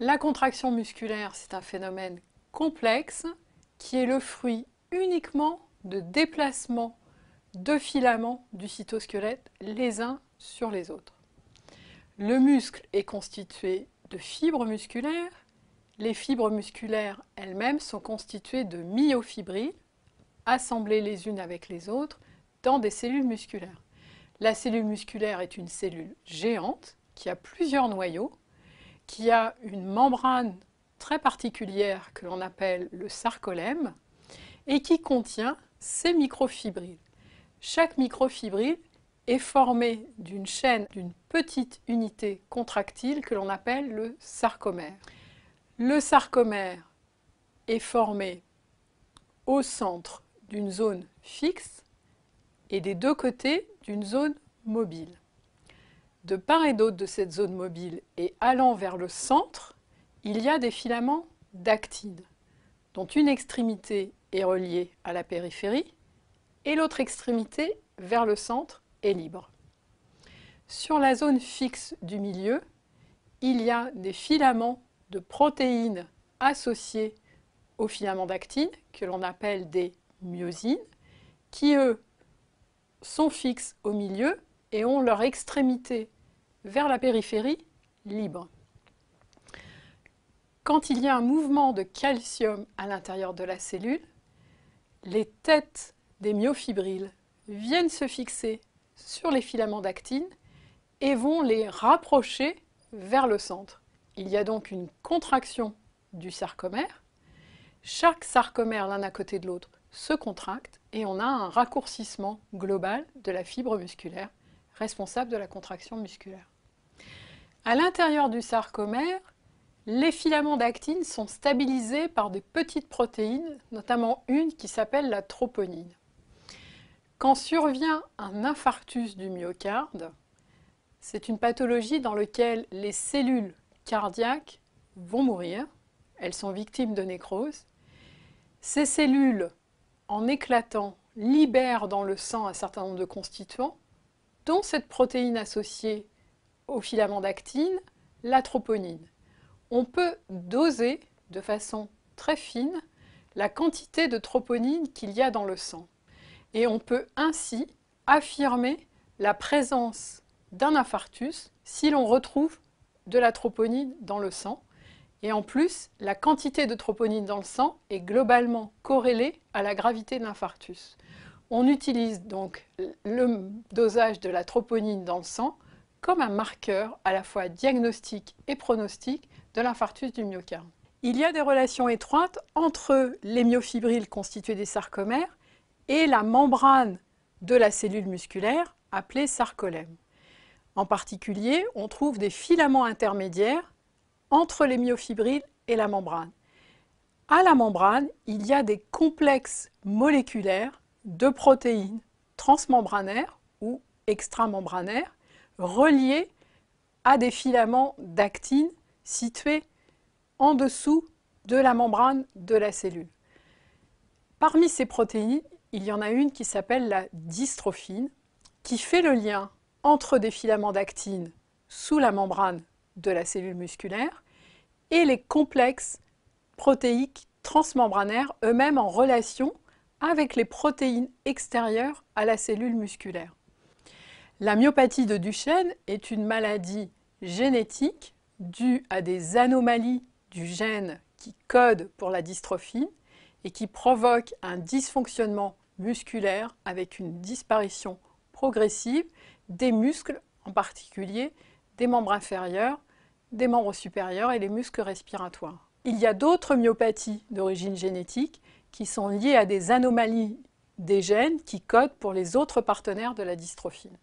La contraction musculaire, c'est un phénomène complexe qui est le fruit uniquement de déplacements de filaments du cytosquelette les uns sur les autres. Le muscle est constitué de fibres musculaires. Les fibres musculaires elles-mêmes sont constituées de myofibrilles, assemblées les unes avec les autres dans des cellules musculaires. La cellule musculaire est une cellule géante qui a plusieurs noyaux, qui a une membrane très particulière que l'on appelle le sarcolème et qui contient ces microfibrilles. Chaque microfibrille est formée d'une chaîne, d'une petite unité contractile que l'on appelle le sarcomère. Le sarcomère est formé au centre d'une zone fixe et des deux côtés d'une zone mobile. De part et d'autre de cette zone mobile et allant vers le centre, il y a des filaments d'actine, dont une extrémité est reliée à la périphérie et l'autre extrémité vers le centre est libre. Sur la zone fixe du milieu, il y a des filaments de protéines associés aux filaments d'actine, que l'on appelle des myosines, qui eux sont fixes au milieu et ont leur extrémité vers la périphérie libre. Quand il y a un mouvement de calcium à l'intérieur de la cellule, les têtes des myofibrilles viennent se fixer sur les filaments d'actine et vont les rapprocher vers le centre. Il y a donc une contraction du sarcomère. Chaque sarcomère l'un à côté de l'autre se contracte et on a un raccourcissement global de la fibre musculaire responsable de la contraction musculaire. À l'intérieur du sarcomère, les filaments d'actine sont stabilisés par des petites protéines, notamment une qui s'appelle la troponine. Quand survient un infarctus du myocarde, c'est une pathologie dans laquelle les cellules cardiaques vont mourir, elles sont victimes de nécrose. Ces cellules, en éclatant, libèrent dans le sang un certain nombre de constituants, dont cette protéine associée au filament d'actine, la troponine. On peut doser de façon très fine la quantité de troponine qu'il y a dans le sang. Et on peut ainsi affirmer la présence d'un infarctus si l'on retrouve de la troponine dans le sang. Et en plus, la quantité de troponine dans le sang est globalement corrélée à la gravité de l'infarctus. On utilise donc le dosage de la troponine dans le sang comme un marqueur à la fois diagnostique et pronostic de l'infarctus du myocarde. Il y a des relations étroites entre les myofibrilles constituées des sarcomères et la membrane de la cellule musculaire appelée sarcolème. En particulier, on trouve des filaments intermédiaires entre les myofibrilles et la membrane. À la membrane, il y a des complexes moléculaires de protéines transmembranaires ou extramembranaires reliés à des filaments d'actine situés en dessous de la membrane de la cellule. Parmi ces protéines, il y en a une qui s'appelle la dystrophine, qui fait le lien entre des filaments d'actine sous la membrane de la cellule musculaire et les complexes protéiques transmembranaires, eux-mêmes en relation avec les protéines extérieures à la cellule musculaire. La myopathie de Duchenne est une maladie génétique due à des anomalies du gène qui code pour la dystrophine et qui provoque un dysfonctionnement musculaire avec une disparition progressive des muscles, en particulier des membres inférieurs, des membres supérieurs et les muscles respiratoires. Il y a d'autres myopathies d'origine génétique qui sont liées à des anomalies des gènes qui codent pour les autres partenaires de la dystrophine.